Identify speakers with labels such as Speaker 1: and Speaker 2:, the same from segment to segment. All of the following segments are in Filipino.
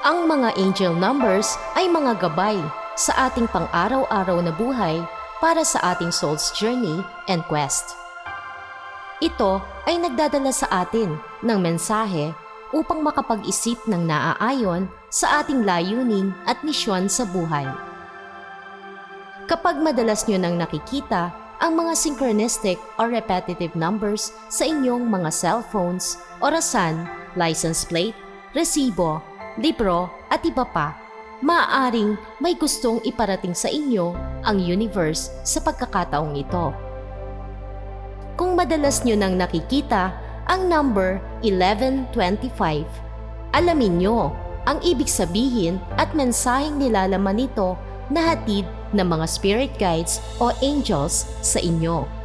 Speaker 1: Ang mga angel numbers ay mga gabay sa ating pang-araw-araw na buhay para sa ating soul's journey and quest. Ito ay nagdadala sa atin ng mensahe upang makapag-isip ng naaayon sa ating layunin at misyon sa buhay. Kapag madalas nyo nang nakikita ang mga synchronistic or repetitive numbers sa inyong mga cellphones, orasan, license plate, resibo, libro at iba pa, maaaring may gustong iparating sa inyo ang universe sa pagkakataong ito. Kung madalas nyo nang nakikita ang number 1125, alamin nyo ang ibig sabihin at mensaheng nilalaman nito na hatid ng mga spirit guides o angels sa inyo.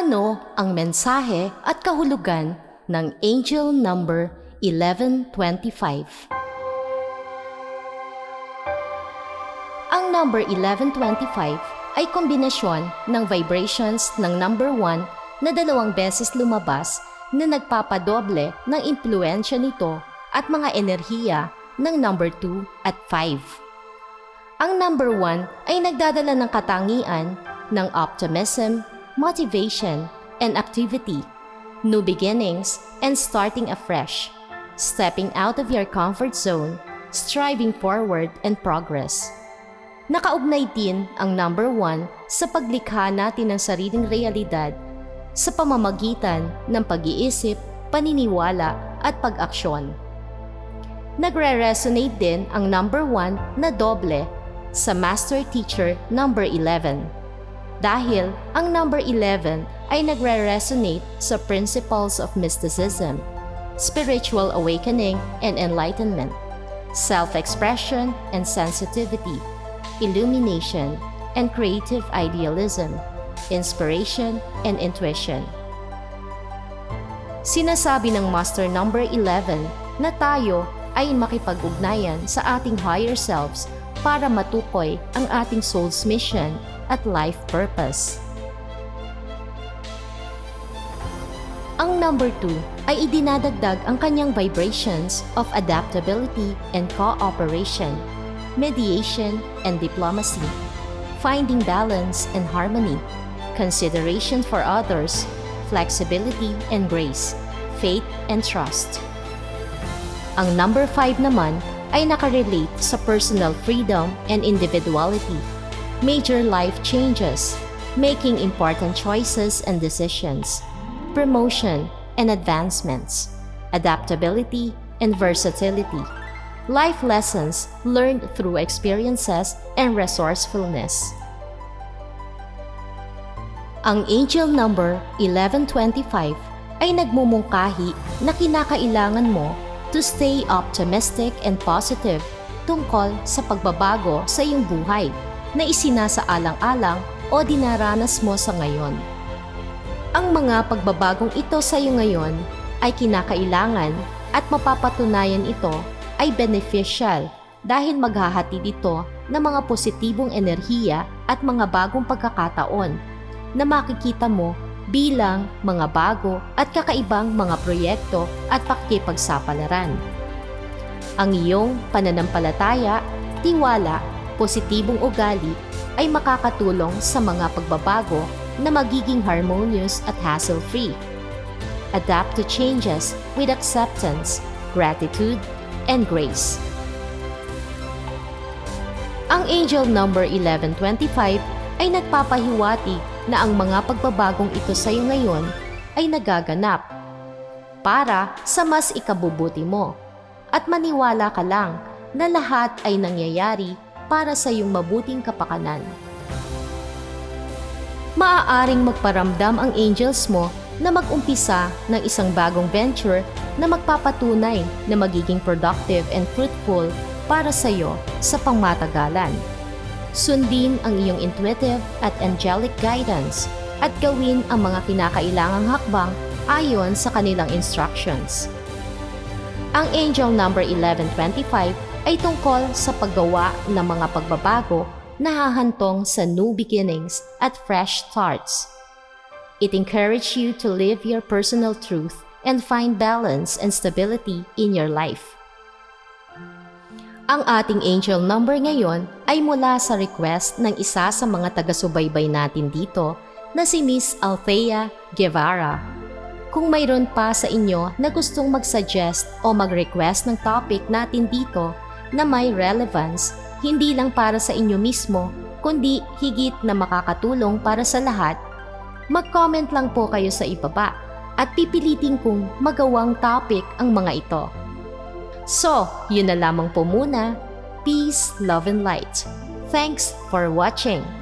Speaker 1: Ano ang mensahe at kahulugan ng angel number 1125? Ang number 1125 ay kombinasyon ng vibrations ng number 1 na 2 beses lumabas na nagpapadoble ng impluensya nito at mga enerhiya ng number 2 at 5. Ang number 1 ay nagdadala ng katangian ng optimism, motivation, and activity, new beginnings, and starting afresh, stepping out of your comfort zone, striving forward and progress. Nakaugnay din ang number 1 sa paglikha natin ng sariling realidad sa pamamagitan ng pag-iisip, paniniwala at pag-aksyon. Nagre-resonate din ang number 1 na doble sa Master Teacher number 11 dahil ang number 11 ay nagre-resonate sa principles of mysticism, spiritual awakening and enlightenment, self-expression and sensitivity, illumination and creative idealism, inspiration and intuition. Sinasabi ng Master number 11 na tayo ay makipag-ugnayan sa ating higher selves para matukoy ang ating soul's mission at life purpose. Ang number 2 ay idinadagdag ang kanyang vibrations of adaptability and cooperation, mediation and diplomacy, finding balance and harmony, consideration for others, flexibility and grace, faith and trust. Ang number 5 naman ay nakarelate sa personal freedom and individuality, major life changes, making important choices and decisions, promotion and advancements, adaptability and versatility, life lessons learned through experiences and resourcefulness. Ang angel number 1125 ay nagmumungkahi na kinakailangan mo to stay optimistic and positive tungkol sa pagbabago sa iyong buhay na isinasaalang-alang o dinaranas mo sa ngayon. Ang mga pagbabagong ito sa iyo ngayon ay kinakailangan at mapapatunayan ito ay beneficial dahil maghahatid ito ng mga positibong enerhiya at mga bagong pagkakataon na makikita mo bilang mga bago at kakaibang mga proyekto at pakikipagsapalaran. Ang iyong pananampalataya, tiwala, positibong ugali ay makakatulong sa mga pagbabago na magiging harmonious at hassle-free. Adapt to changes with acceptance, gratitude, and grace. Ang angel number 1125 ay nagpapahiwatig na ang mga pagbabagong ito sa iyo ngayon ay nagaganap para sa mas ikabubuti mo at maniwala ka lang na lahat ay nangyayari para sa iyong mabuting kapakanan. Maaaring magparamdam ang angels mo na mag-umpisa ng isang bagong venture na magpapatunay na magiging productive and fruitful para sa iyo sa pangmatagalan. Sundin ang iyong intuitive at angelic guidance at gawin ang mga kinakailangang hakbang ayon sa kanilang instructions. Ang angel number 1125 ay tungkol sa paggawa ng mga pagbabago nahahantong sa new beginnings at fresh starts. It encourages you to live your personal truth and find balance and stability in your life. Ang ating angel number ngayon ay mula sa request ng isa sa mga taga-subaybay natin dito na si Miss Althea Guevara. Kung mayroon pa sa inyo na gustong mag-suggest o mag-request ng topic natin dito na may relevance, hindi lang para sa inyo mismo, kundi higit na makakatulong para sa lahat, mag-comment lang po kayo sa ibaba at pipilitin kong magawang topic ang mga ito. So, yun na lamang po muna. Peace, love, and light. Thanks for watching.